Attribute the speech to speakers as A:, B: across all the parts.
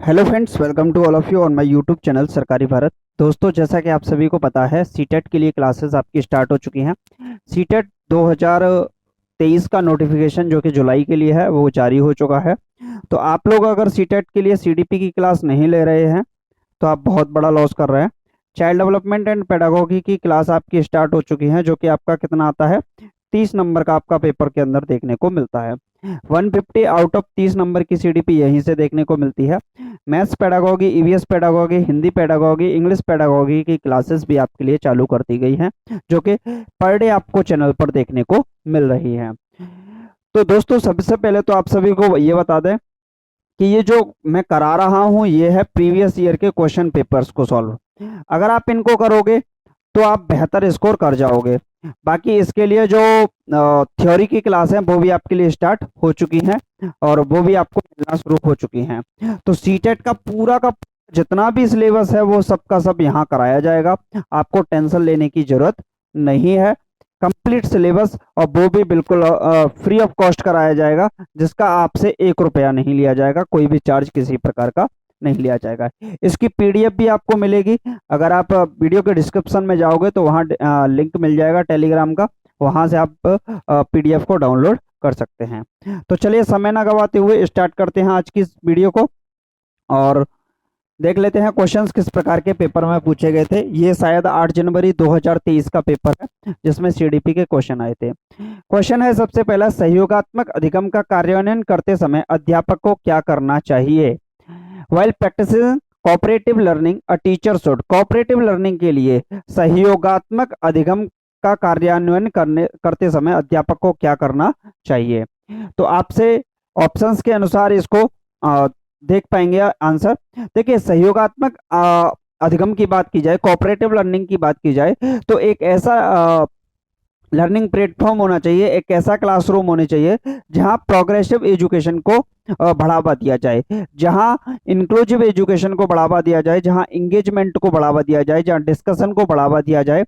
A: Hello friends, welcome to all of you on my YouTube channel Sarkari Bharat. दोस्तों, जैसा कि आप सभी को पता है, सीटेट के लिए क्लासेस आपकी स्टार्ट हो चुकी हैं। सीटेट 2023 का नोटिफिकेशन जो कि जुलाई के लिए है वो जारी हो चुका है। तो आप लोग अगर सीटेट के लिए सीडीपी की क्लास नहीं ले रहे हैं तो आप बहुत बड़ा लॉस कर रहे हैं। चाइल्ड डेवलपमेंट एंड पेडागोगी की क्लास आपकी स्टार्ट हो चुकी है, जो कि आपका कितना आता है, 30 नंबर का आपका पेपर के अंदर देखने को मिलता है। 150 आउट ऑफ 30 नंबर की सीडीपी यहीं से देखने को मिलती है। Maths pedagogy, EVS pedagogy, Hindi pedagogy, English pedagogy की क्लासेस भी आपके लिए चालू कर दी गई हैं, जो कि पर डे आपको चैनल पर देखने को मिल रही हैं। तो दोस्तों, सबसे पहले तो आप सभी को ये बता दें कि ये जो मैं करा रहा हूँ ये है प्रीवियस ईयर के क्वेश्चन पेपर्स को सॉल्व। अगर आप इनको करोगे तो आप बेहतर स्कोर कर जाओगे। बाकी इसके लिए जो थ्योरी की क्लास है वो भी आपके लिए स्टार्ट हो चुकी हैं और वो भी आपको मिलना शुरू हो चुकी हैं। तो सीटेट का जितना भी सिलेबस है वो सबका सब यहाँ कराया जाएगा। आपको टेंशन लेने की जरूरत नहीं है। कंप्लीट सिलेबस, और वो भी बिल्कुल फ्री ऑफ कॉस्ट कराया जाएगा, जिसका आपसे 1 रुपया नहीं लिया जाएगा, कोई भी चार्ज किसी प्रकार का नहीं लिया जाएगा। इसकी पीडीएफ भी आपको मिलेगी। अगर आप वीडियो के डिस्क्रिप्शन में जाओगे तो वहाँ लिंक मिल जाएगा टेलीग्राम का, वहाँ से आप पीडीएफ को डाउनलोड कर सकते हैं। तो चलिए, समय ना गवाते हुए स्टार्ट करते हैं आज की इस वीडियो को और देख लेते हैं क्वेश्चंस किस प्रकार के पेपर में पूछे गए थे। ये शायद 8 जनवरी 2023 का पेपर है जिसमें सीडीपी के क्वेश्चन आए थे। क्वेश्चन है सबसे पहला, सहयोगात्मक अधिगम का कार्यान्वयन करते समय अध्यापक को क्या करना चाहिए? While practising cooperative learning a teacher should. Cooperative learning के लिए सहयोगात्मक अधिगम का कार्यान्वयन करते समय अध्यापक को क्या करना चाहिए? तो आपसे ऑप्शंस के अनुसार इसको देख पाएंगे आंसर। देखिए, सहयोगात्मक अधिगम की बात की जाए, कोऑपरेटिव लर्निंग की बात की जाए, तो एक ऐसा लर्निंग प्लेटफॉर्म होना चाहिए, एक ऐसा क्लासरूम होने चाहिए जहां प्रोग्रेसिव एजुकेशन को बढ़ावा दिया जाए, जहां इंक्लूसिव एजुकेशन को बढ़ावा दिया जाए, जहां इंगेजमेंट को बढ़ावा दिया जाए, जहां डिस्कशन को बढ़ावा दिया जाए।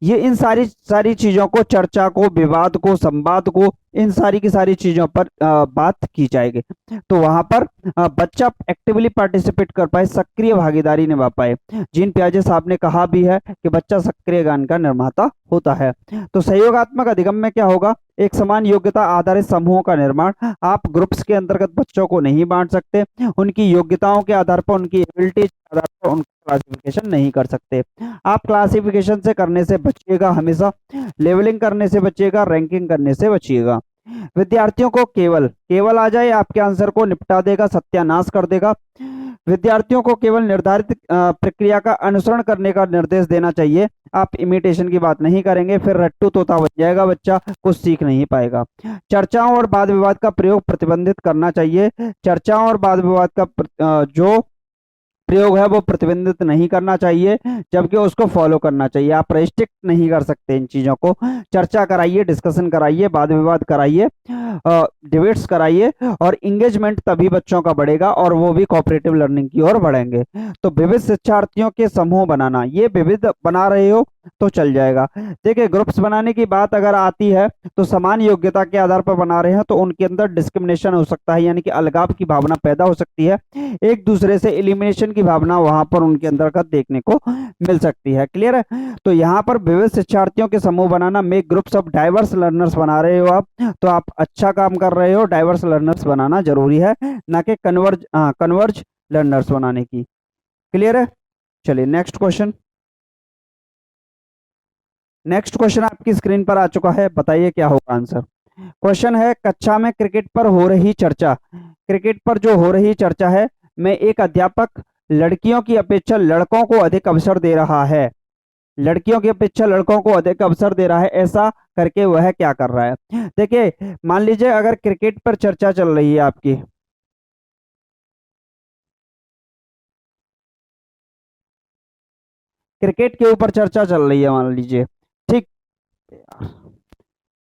A: ये इन सारी सारी चीजों को, चर्चा को, विवाद को, संवाद को, इन सारी की सारी चीजों पर बात की जाएगी। तो वहां पर बच्चा एक्टिवली पार्टिसिपेट कर पाए, सक्रिय भागीदारी निभा पाए। जीन पियाजे साहब ने कहा भी है कि बच्चा सक्रिय ज्ञान का निर्माता होता है। तो सहयोगात्मक अधिगम में क्या होगा? एक समान योग्यता आधारित समूहों का निर्माण। आप ग्रुप्स के अंतर्गत बच्चों को नहीं बांट सकते, उनकी योग्यताओं के आधार पर, उनकी एबिलिटीज के आधार पर उनका क्लासिफिकेशन नहीं कर सकते। आप क्लासिफिकेशन से करने से बचिएगा हमेशा, लेवलिंग करने से बचिएगा, रैंकिंग करने से बचिएगा। विद्यार्थियों को केवल केवल आ जाए, आपके आंसर को निपटा देगा, सत्यानाश कर देगा। विद्यार्थियों को केवल निर्धारित प्रक्रिया का अनुसरण करने का निर्देश देना चाहिए। आप इमिटेशन की बात नहीं करेंगे, फिर रट्टू तोता बन जाएगा बच्चा, कुछ सीख नहीं पाएगा। चर्चाओं और वाद विवाद का प्रयोग प्रतिबंधित करना चाहिए। चर्चाओं और वाद विवाद का जो प्रयोग है वो प्रतिबंधित नहीं करना चाहिए, जबकि उसको फॉलो करना चाहिए। आप रेस्ट्रिक्ट नहीं कर सकते इन चीजों को। चर्चा कराइए, डिस्कशन कराइए, वाद विवाद कराइए, डिबेट्स कराइए, और इंगेजमेंट तभी बच्चों का बढ़ेगा और वो भी कोऑपरेटिव लर्निंग की ओर बढ़ेंगे। तो विविध शिक्षार्थियों के समूह बनाना, ये विविध बना रहे हो तो चल जाएगा। देखिए, ग्रुप्स बनाने की बात अगर आती है तो समान योग्यता के आधार पर बना रहे हैं तो उनके अंदर डिस्क्रिमिनेशन हो सकता है, यानी कि अलगाव की भावना पैदा हो सकती है। एक दूसरे से एलिमिनेशन की भावना वहां पर उनके अंदर का देखने को मिल सकती है। क्लियर है? तो यहाँ पर विविध शिक्षार्थियों के समूह बनाना, make groups of diverse learners बना रहे हो आप, तो आप अच्छा काम कर रहे हो। डाइवर्स लर्नर्स बनाना जरूरी है, ना कि कन्वर्ज लर्नर्स बनाने की। क्लियर है? चलिए, नेक्स्ट क्वेश्चन। नेक्स्ट क्वेश्चन आपकी स्क्रीन पर आ चुका है, बताइए क्या होगा आंसर। क्वेश्चन है, कक्षा में क्रिकेट पर हो रही चर्चा, क्रिकेट पर जो हो रही चर्चा है में एक अध्यापक लड़कियों की अपेक्षा लड़कों को अधिक अवसर दे रहा है। लड़कियों की अपेक्षा लड़कों को अधिक अवसर दे रहा है, ऐसा करके वह क्या कर रहा है? देखिए, मान लीजिए अगर क्रिकेट पर चर्चा चल रही है आपकी, क्रिकेट के ऊपर चर्चा चल रही है मान लीजिए, ठीक।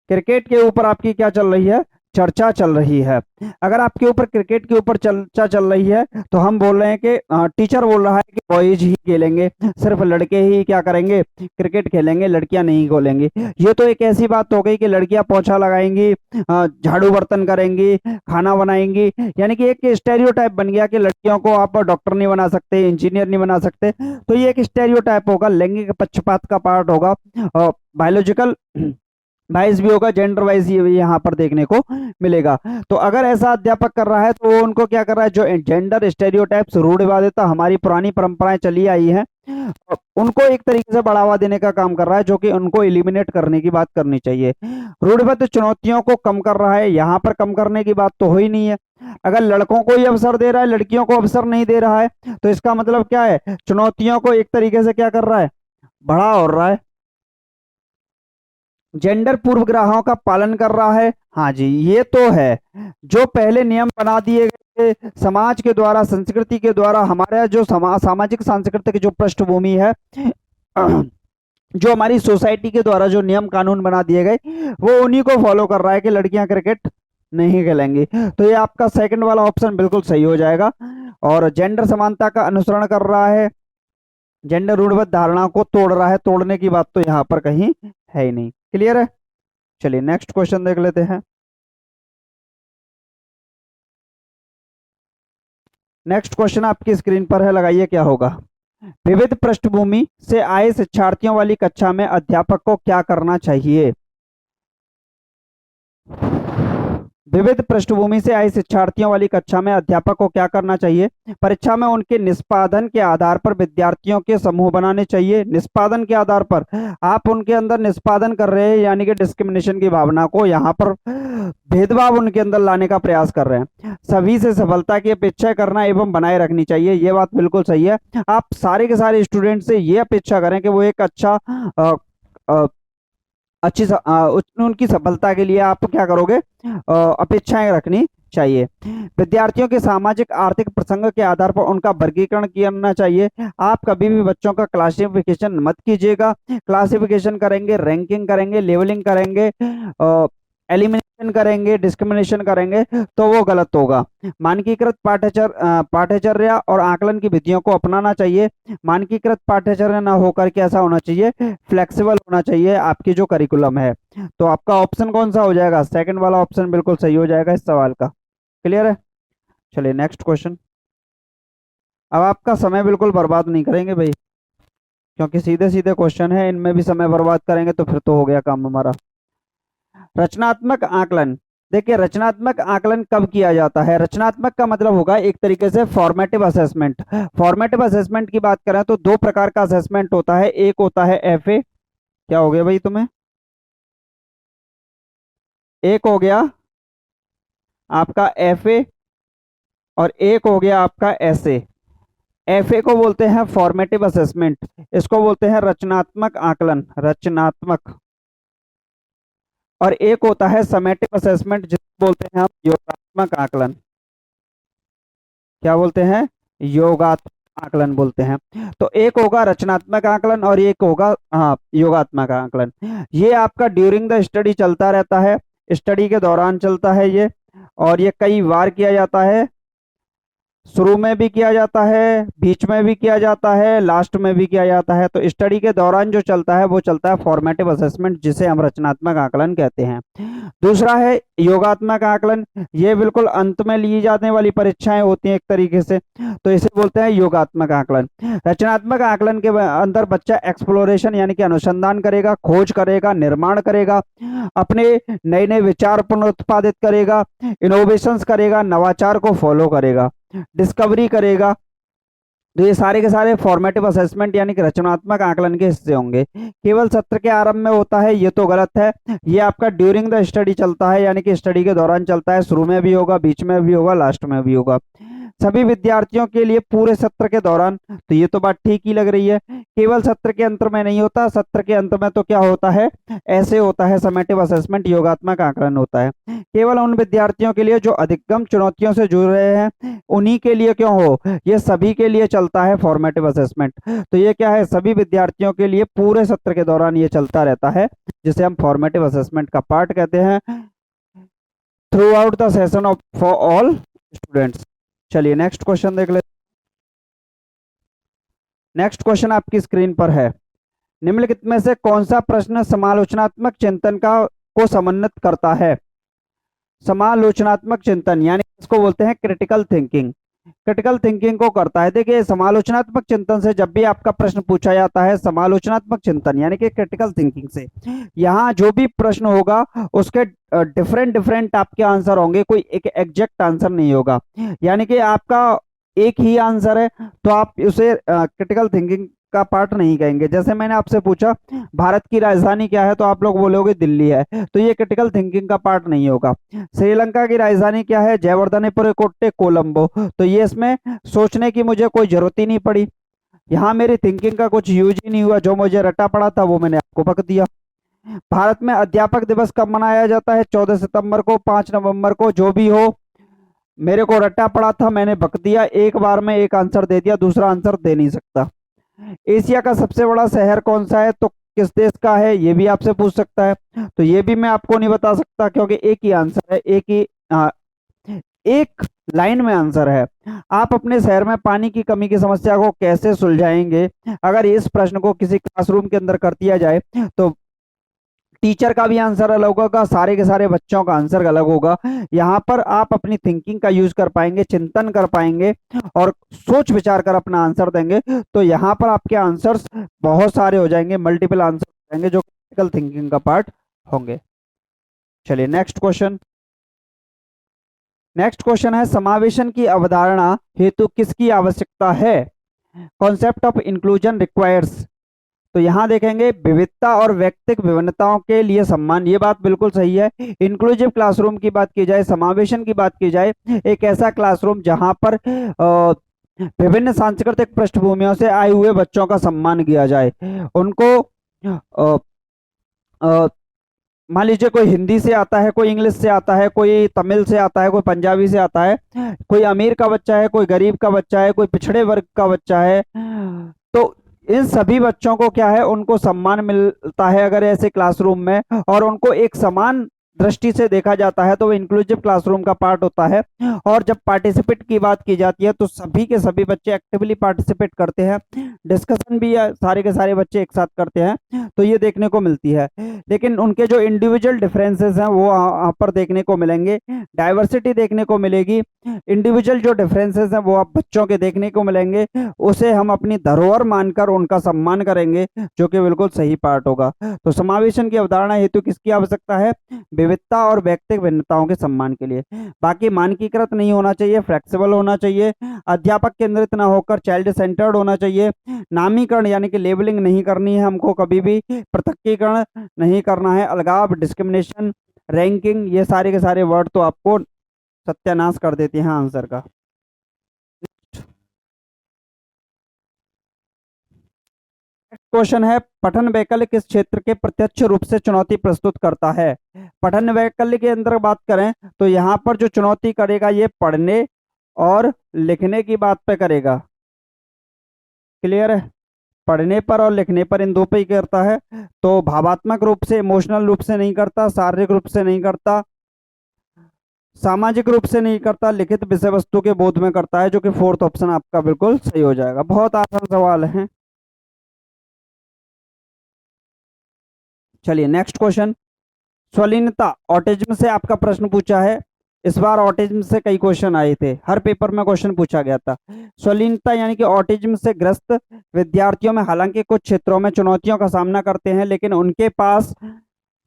A: क्रिकेट के ऊपर आपकी क्या चल रही है? चर्चा चल रही है। अगर आपके ऊपर क्रिकेट के ऊपर चर्चा चल रही है तो हम बोल रहे हैं कि टीचर बोल रहा है कि बॉयज ही खेलेंगे, सिर्फ लड़के ही क्या करेंगे, क्रिकेट खेलेंगे, लड़कियां नहीं खेलेंगी। ये तो एक ऐसी बात हो गई कि लड़कियां पोछा लगाएंगी, झाड़ू बर्तन करेंगी, खाना बनाएंगी, यानी कि एक स्टेरियोटाइप बन गया कि लड़कियों को आप डॉक्टर नहीं बना सकते, इंजीनियर नहीं बना सकते। तो ये एक स्टेरियोटाइप होगा, लैंगिक पक्षपात का पार्ट होगा, बायोलॉजिकल वाइज भी होगा, जेंडर वाइज ये भी यहाँ पर देखने को मिलेगा। तो अगर ऐसा अध्यापक कर रहा है तो वो उनको क्या कर रहा है, जो जेंडर स्टेरियोटाइप्स, रूढ़िवादिता हमारी पुरानी परंपराएं चली आई हैं, उनको एक तरीके से बढ़ावा देने का काम कर रहा है, जो कि उनको एलिमिनेट करने की बात करनी चाहिए। रूढ़िबद्ध चुनौतियों को कम कर रहा है, यहाँ पर कम करने की बात तो हो ही नहीं है। अगर लड़कों को ही अवसर दे रहा है, लड़कियों को अवसर नहीं दे रहा है, तो इसका मतलब क्या है, चुनौतियों को एक तरीके से क्या कर रहा है, बढ़ा और रहा है। जेंडर पूर्वग्रहों का पालन कर रहा है, हाँ जी ये तो है। जो पहले नियम बना दिए गए थे समाज के द्वारा, संस्कृति के द्वारा, हमारा जो सामाजिक सांस्कृतिक जो पृष्ठभूमि है, जो हमारी सोसाइटी के द्वारा जो नियम कानून बना दिए गए, वो उन्हीं को फॉलो कर रहा है कि लड़कियां क्रिकेट नहीं खेलेंगी। तो ये आपका सेकंड वाला ऑप्शन बिल्कुल सही हो जाएगा। और जेंडर समानता का अनुसरण कर रहा है, जेंडर रूढ़िबद्ध धारणा को तोड़ रहा है, तोड़ने की बात तो यहाँ पर कहीं है ही नहीं। क्लियर है? चलिए नेक्स्ट क्वेश्चन देख लेते हैं। नेक्स्ट क्वेश्चन आपकी स्क्रीन पर है, लगाइए क्या होगा। विविध पृष्ठभूमि से आए शिक्षार्थियों वाली कक्षा में अध्यापक को क्या करना चाहिए? विविध पृष्ठभूमि से आए शिक्षार्थियों वाली कक्षा में अध्यापक को क्या करना चाहिए? परीक्षा में उनके निष्पादन के आधार पर विद्यार्थियों के समूह बनाने चाहिए। निष्पादन के आधार पर आप उनके अंदर निष्पादन कर रहे हैं, यानी कि डिस्क्रिमिनेशन की भावना को, यहाँ पर भेदभाव उनके अंदर लाने का प्रयास कर रहे हैं। सभी से सफलता की अपेक्षा करना एवं बनाए रखनी चाहिए, ये बात बिल्कुल सही है। आप सारे के सारे स्टूडेंट से ये अपेक्षा करें कि वो एक अच्छा उनकी सफलता के लिए आप क्या करोगे, अपेक्षाएं रखनी चाहिए। विद्यार्थियों के सामाजिक आर्थिक प्रसंग के आधार पर उनका वर्गीकरण करना चाहिए। आप कभी भी बच्चों का क्लासिफिकेशन मत कीजिएगा। क्लासिफिकेशन करेंगे, रैंकिंग करेंगे, लेवलिंग करेंगे, एलिमिनेशन करेंगे, डिस्क्रिमिनेशन करेंगे, तो वो गलत होगा। मानकीकृत पाठ्यचर्या और आकलन की विधियों को अपनाना चाहिए। मानकीकृत पाठ्यचर्या ना होकर के ऐसा होना चाहिए, फ्लेक्सिबल होना चाहिए आपकी जो करिकुलम है। तो आपका ऑप्शन कौन सा हो जाएगा? सेकंड वाला ऑप्शन बिल्कुल सही हो जाएगा इस सवाल का। क्लियर है? चलिए नेक्स्ट क्वेश्चन। अब आपका समय बिल्कुल बर्बाद नहीं करेंगे भाई, क्योंकि सीधे सीधे क्वेश्चन है, इनमें भी समय बर्बाद करेंगे तो फिर तो हो गया काम हमारा। रचनात्मक आकलन। देखिए रचनात्मक आकलन कब किया जाता है? रचनात्मक का मतलब होगा एक तरीके से फॉर्मेटिव असेसमेंट। फॉर्मेटिव असेसमेंट की बात करें तो दो प्रकार का असेसमेंट होता है। एक होता है एफए, क्या हो गया भाई तुम्हें, एक हो गया आपका एफए और एक हो गया आपका एसए। एफए को बोलते हैं फॉर्मेटिव असेसमेंट, इसको बोलते हैं रचनात्मक आकलन, रचनात्मक। और एक होता है समेटिव असेसमेंट, जिसको बोलते हैं हम योगात्मक आकलन। क्या बोलते हैं? योगात्मक आकलन बोलते हैं। तो एक होगा रचनात्मक आकलन और एक होगा योगात्मक आकलन। ये आपका ड्यूरिंग द स्टडी चलता रहता है, स्टडी के दौरान चलता है ये, और ये कई बार किया जाता है। शुरू में भी किया जाता है, बीच में भी किया जाता है, लास्ट में भी किया जाता है। तो स्टडी के दौरान जो चलता है वो चलता है फॉर्मेटिव असेसमेंट, जिसे हम रचनात्मक आकलन कहते हैं। दूसरा है योगात्मक आकलन, ये बिल्कुल अंत में ली जाने वाली परीक्षाएं होती हैं एक तरीके से, तो इसे बोलते हैं योगात्मक आकलन। रचनात्मक आकलन के अंदर बच्चा एक्सप्लोरेशन यानी कि अनुसंधान करेगा, खोज करेगा, निर्माण करेगा, अपने नए नए विचार पुनरुत्पादित करेगा, इनोवेशंस करेगा, नवाचार को फॉलो करेगा, डिस्कवरी करेगा। तो ये सारे के सारे फॉर्मेटिव असेसमेंट यानी कि रचनात्मक आकलन के हिस्से होंगे। केवल सत्र के आरंभ में होता है, ये तो गलत है। ये आपका ड्यूरिंग द स्टडी चलता है, यानी कि स्टडी के दौरान चलता है। शुरू में भी होगा, बीच में भी होगा, लास्ट में भी होगा। सभी विद्यार्थियों के लिए पूरे सत्र के दौरान, तो ये तो बात ठीक ही लग रही है। केवल सत्र के अंत में नहीं होता, सत्र के अंत में तो क्या होता है, ऐसे होता है समेटिव असेसमेंट, योगात्मक आकलन होता है। केवल उन विद्यार्थियों के लिए जो अधिकतम चुनौतियों से जुड़ रहे हैं, उन्हीं के लिए क्यों हो, ये सभी के लिए चलता है फॉर्मेटिव असेसमेंट। तो ये क्या है, सभी विद्यार्थियों के लिए पूरे सत्र के दौरान ये चलता रहता है, जिसे हम फॉर्मेटिव असेसमेंट का पार्ट कहते हैं। Through out the session of for all students. चलिए नेक्स्ट क्वेश्चन देख लेते। नेक्स्ट क्वेश्चन आपकी स्क्रीन पर है। निम्नलिखित में से कौन सा प्रश्न समालोचनात्मक चिंतन का को समन्वित करता है? समालोचनात्मक चिंतन यानी इसको बोलते हैं क्रिटिकल थिंकिंग। क्रिटिकल थिंकिंग को करता है। देखिए समालोचनात्मक चिंतन से जब भी आपका प्रश्न पूछा जाता है, समालोचनात्मक चिंतन यानी कि क्रिटिकल थिंकिंग से, यहाँ जो भी प्रश्न होगा उसके डिफरेंट डिफरेंट आपके आंसर होंगे, कोई एक एग्जैक्ट आंसर नहीं होगा। यानी कि आपका एक ही आंसर है तो आप उसे क्रिटिकल थिंकिंग का पार्ट नहीं कहेंगे। जैसे मैंने आपसे पूछा भारत की राजधानी क्या है, तो आप लोग बोलोगे दिल्ली है, तो ये क्रिटिकल थिंकिंग का पार्ट नहीं होगा। श्रीलंका की राजधानी क्या है, जयवर्धनेपुर कोट्टे कोलंबो, तो ये इसमें सोचने की मुझे कोई जरूरत ही नहीं पड़ी। यहाँ मेरी थिंकिंग का कुछ यूज ही नहीं हुआ, जो मुझे रटा पड़ा था वो मैंने आपको बक दिया। भारत में अध्यापक दिवस कब मनाया जाता है? 14 सितंबर को, 5 नवंबर को, जो भी हो, मेरे को रट्टा पड़ा था, मैंने बक दिया। एक बार में एक आंसर दे दिया, दूसरा आंसर दे नहीं सकता। एशिया का सबसे बड़ा शहर कौन सा है, तो किस देश का है, ये भी आपसे पूछ सकता है। तो ये भी मैं आपको नहीं बता सकता क्योंकि एक ही आंसर है, एक लाइन में आंसर है। आप अपने शहर में पानी की कमी की समस्या को कैसे सुलझाएंगे? अगर इस प्रश्न को किसी क्लासरूम के अंदर कर दिया जाए तो टीचर का भी आंसर अलग होगा, सारे के सारे बच्चों का आंसर अलग होगा। यहाँ पर आप अपनी थिंकिंग का यूज कर पाएंगे, चिंतन कर पाएंगे और सोच विचार कर अपना आंसर देंगे, तो यहाँ पर आपके आंसर्स बहुत सारे हो जाएंगे, मल्टीपल आंसर हो जाएंगे जो क्रिटिकल थिंकिंग का पार्ट होंगे। चलिए नेक्स्ट क्वेश्चन। नेक्स्ट क्वेश्चन है समावेशन की अवधारणा हेतु किसकी आवश्यकता है? Concept of inclusion requires. तो यहाँ देखेंगे विविधता और व्यक्तिगत विभिन्नताओं के लिए सम्मान, ये बात बिल्कुल सही है। इंक्लूसिव क्लासरूम की बात की जाए, समावेशन की बात की जाए, एक ऐसा क्लासरूम जहाँ पर विभिन्न सांस्कृतिक पृष्ठभूमियों से आए हुए बच्चों का सम्मान किया जाए। उनको अ, अ, मान लीजिए कोई हिंदी से आता है, कोई इंग्लिश से आता है, कोई तमिल से आता है, कोई पंजाबी से आता है, कोई अमीर का बच्चा है, कोई गरीब का बच्चा है, कोई पिछड़े वर्ग का बच्चा है, तो इन सभी बच्चों को क्या है, उनको सम्मान मिलता है अगर ऐसे क्लासरूम में, और उनको एक समान दृष्टि से देखा जाता है, तो वो इंक्लूसिव क्लासरूम का पार्ट होता है। और जब पार्टिसिपेट की बात की जाती है तो सभी के सभी बच्चे एक्टिवली पार्टिसिपेट करते हैं, डिस्कशन भी सारे के सारे बच्चे एक साथ करते हैं, तो ये देखने को मिलती है। लेकिन उनके जो इंडिविजुअल डिफरेंसेस हैं वो यहाँ पर देखने को मिलेंगे, डाइवर्सिटी देखने को मिलेगी, इंडिविजुअल जो डिफरेंसेस हैं वो आप बच्चों के देखने को मिलेंगे, उसे हम अपनी धरोहर मानकर उनका सम्मान करेंगे, जो कि बिल्कुल सही पार्ट होगा। तो समावेशन की अवधारणा हेतु किसकी आवश्यकता है? विविधता और व्यक्तिगत भिन्नताओं के सम्मान के लिए। बाकी मानकीकृत नहीं होना चाहिए, फ्लेक्सिबल होना चाहिए, अध्यापक केंद्रित ना होकर चाइल्ड सेंटर्ड होना चाहिए, नामीकरण यानी कि लेबलिंग नहीं करनी है हमको, कभी भी पृथकीकरण नहीं करना है, अलगाव, डिस्क्रिमिनेशन, रैंकिंग, ये सारे के सारे वर्ड तो आपको सत्यानाश कर देते हैं आंसर का। क्वेश्चन है पठन वैकल्य किस क्षेत्र के प्रत्यक्ष रूप से चुनौती प्रस्तुत करता है? पठन वैकल्य के अंदर बात करें तो यहाँ पर जो चुनौती करेगा ये पढ़ने और लिखने की बात पे करेगा। क्लियर है? पढ़ने पर और लिखने पर, इन दो पे ही करता है। तो भावात्मक रूप से, इमोशनल रूप से नहीं करता, शारीरिक रूप से नहीं करता, सामाजिक रूप से नहीं करता, लिखित विषय वस्तु के बोध में करता है, जो कि फोर्थ ऑप्शन आपका बिल्कुल सही हो जाएगा। बहुत आसान सवाल है। चलिए नेक्स्ट क्वेश्चन। स्वलीनता ऑटिज्म से आपका प्रश्न पूछा है। इस बार ऑटिज्म से कई क्वेश्चन आए थे, हर पेपर में क्वेश्चन पूछा गया था। स्वलीनता यानी कि ऑटिज्म से ग्रस्त विद्यार्थियों में हालांकि कुछ क्षेत्रों में चुनौतियों का सामना करते हैं, लेकिन उनके पास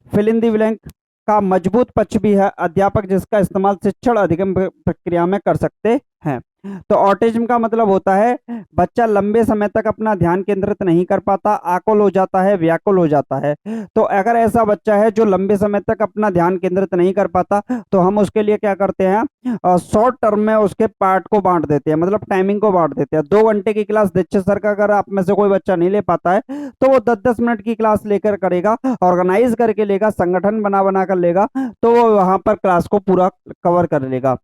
A: फिल इन द ब्लैंक का मजबूत पक्ष भी है, अध्यापक जिसका इस्तेमाल शिक्षण अधिगम प्रक्रिया में कर सकते हैं। तो ऑटिज्म का मतलब होता है बच्चा लंबे समय तक अपना ध्यान केंद्रित नहीं कर पाता, आकुल हो जाता है, व्याकुल हो जाता है। तो अगर ऐसा बच्चा है जो लंबे समय तक अपना ध्यान केंद्रित नहीं कर पाता, तो हम उसके लिए क्या करते हैं, शॉर्ट टर्म में उसके पार्ट को बांट देते हैं, मतलब टाइमिंग को बांट देते हैं। 2 घंटे की क्लास दीक्षित सर का अगर आप में से कोई बच्चा नहीं ले पाता है, तो वो 10-10 मिनट की क्लास लेकर करेगा, ऑर्गेनाइज करके लेगा, संगठन बना बना कर लेगा, तो वो वहां पर क्लास को पूरा कवर कर लेगा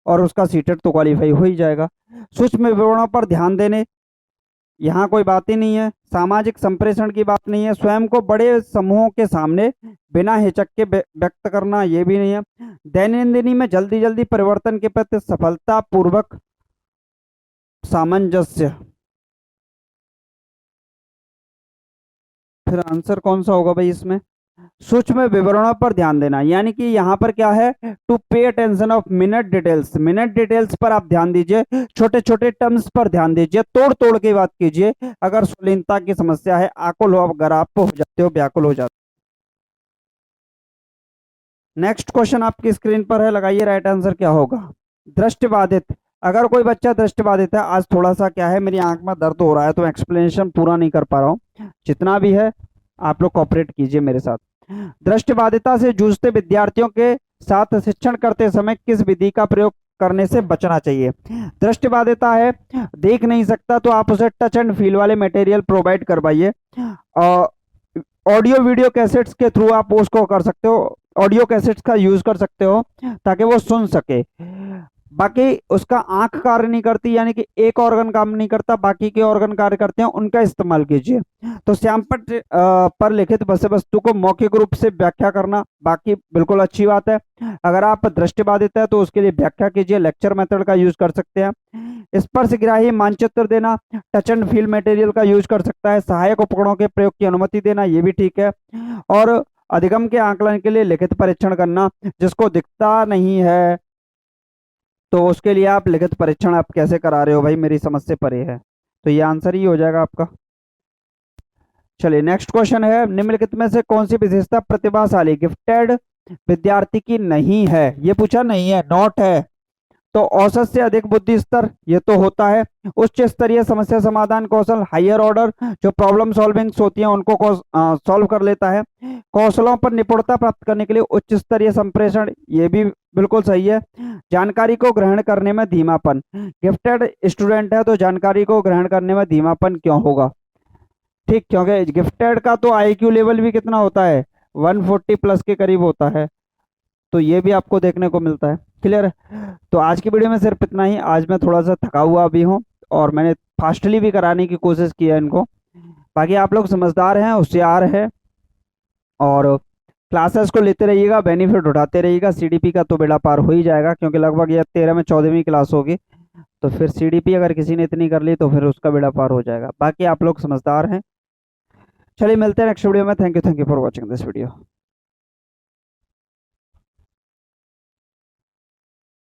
A: और उसका सीटेट तो क्वालिफाई हो ही जाएगा। सूक्ष्म विवरणों पर ध्यान देने यहाँ कोई बात ही नहीं है, सामाजिक संप्रेषण की बात नहीं है, स्वयं को बड़े समूहों के सामने बिना हिचक के व्यक्त करना, ये भी नहीं है, दैनंदिनी में जल्दी जल्दी परिवर्तन के प्रति सफलता पूर्वक सामंजस्य। फिर आंसर कौन सा होगा भाई इसमें? सूक्ष्म विवरणों पर ध्यान देना, यानी कि यहाँ पर क्या है, to pay attention of minute details, minute details पर आप ध्यान दीजिए, छोटे छोटे टर्म्स पर ध्यान दीजिए, तोड़ तोड़ के बात कीजिए। अगर शालीनता की समस्या है, आकुल हो, अगर आप हो जाते हो, व्याकुल हो जाते हो। नेक्स्ट क्वेश्चन आपकी स्क्रीन पर है, लगाइए राइट आंसर क्या होगा। दृष्टिबाधित, अगर कोई बच्चा दृष्टिबाधित है, आज थोड़ा सा क्या है, मेरी आंख में दर्द हो रहा है तो एक्सप्लेनेशन पूरा नहीं कर पा रहा हूँ, जितना भी है आप लोग कोऑपरेट कीजिए मेरे साथ। दृष्टिबाधिता से जूझते विद्यार्थियों के साथ शिक्षण करते समय किस विधि का प्रयोग करने से बचना चाहिए? दृष्टिबाधिता है, देख नहीं सकता, तो आप उसे टच एंड फील वाले मटेरियल प्रोवाइड करवाइए। ऑडियो वीडियो कैसेट्स के थ्रू आप उसको कर सकते हो, ऑडियो कैसेट्स का यूज कर सकते हो ताकि वो सुन सके। बाकी उसका आंख कार्य नहीं करती, यानी कि एक ऑर्गन काम नहीं करता, बाकी के ऑर्गन कार्य करते हैं, उनका इस्तेमाल कीजिए। तो श्यामपट्ट पर लिखित विषय वस्तु को मौखिक रूप से व्याख्या करना, बाकी बिल्कुल अच्छी बात है। अगर आप दृष्टिबाधित है तो उसके लिए व्याख्या कीजिए, लेक्चर मेथड का यूज कर सकते हैं। स्पर्शग्राही मानचित्र देना, टच एंड फील मटेरियल का यूज कर सकता है। सहायक उपकरणों के प्रयोग की अनुमति देना, ये भी ठीक है। और अधिगम के आकलन के लिए लिखित परीक्षण करना, जिसको दिखता नहीं है तो उसके लिए आप लिखित परीक्षण आप कैसे करा रहे हो भाई, मेरी समझ से परे है, तो ये आंसर ही हो जाएगा आपका। चलिए नेक्स्ट क्वेश्चन है, निम्नलिखित में से कौन सी विशेषता प्रतिभाशाली गिफ्टेड विद्यार्थी की नहीं है? ये पूछा, नहीं है, नॉट है। तो औसत से अधिक बुद्धि स्तर, ये तो होता है। उच्च स्तरीय समस्या समाधान कौशल, हायर ऑर्डर जो प्रॉब्लम सॉल्विंग होती है उनको सॉल्व कर लेता है। कौशलों पर निपुणता प्राप्त करने के लिए उच्च स्तरीय संप्रेषण, ये भी बिल्कुल सही है। जानकारी को ग्रहण करने में धीमापन, गिफ्टेड स्टूडेंट है तो जानकारी को ग्रहण करने में धीमापन क्यों होगा? ठीक, क्योंकि गिफ्टेड का तो आईक्यू लेवल भी कितना होता है, 140 प्लस के करीब होता है, तो ये भी आपको देखने को मिलता है। क्लियर? तो आज की वीडियो में सिर्फ इतना ही। आज मैं थोड़ा सा थका हुआ भी हूँ और मैंने फास्टली भी कराने की कोशिश की है इनको। बाकी आप लोग समझदार हैं, होशियार हैं और क्लासेस को लेते रहिएगा, बेनिफिट उठाते रहिएगा। सीडीपी का तो बेड़ा पार हो ही जाएगा, क्योंकि लगभग ये 13 में 14वीं क्लास होगी, तो फिर सीडीपी अगर किसी ने इतनी कर ली तो फिर उसका बेड़ा पार हो जाएगा। बाकी आप लोग समझदार हैं। चलिए मिलते हैं नेक्स्ट वीडियो में। Thank you for watching this video.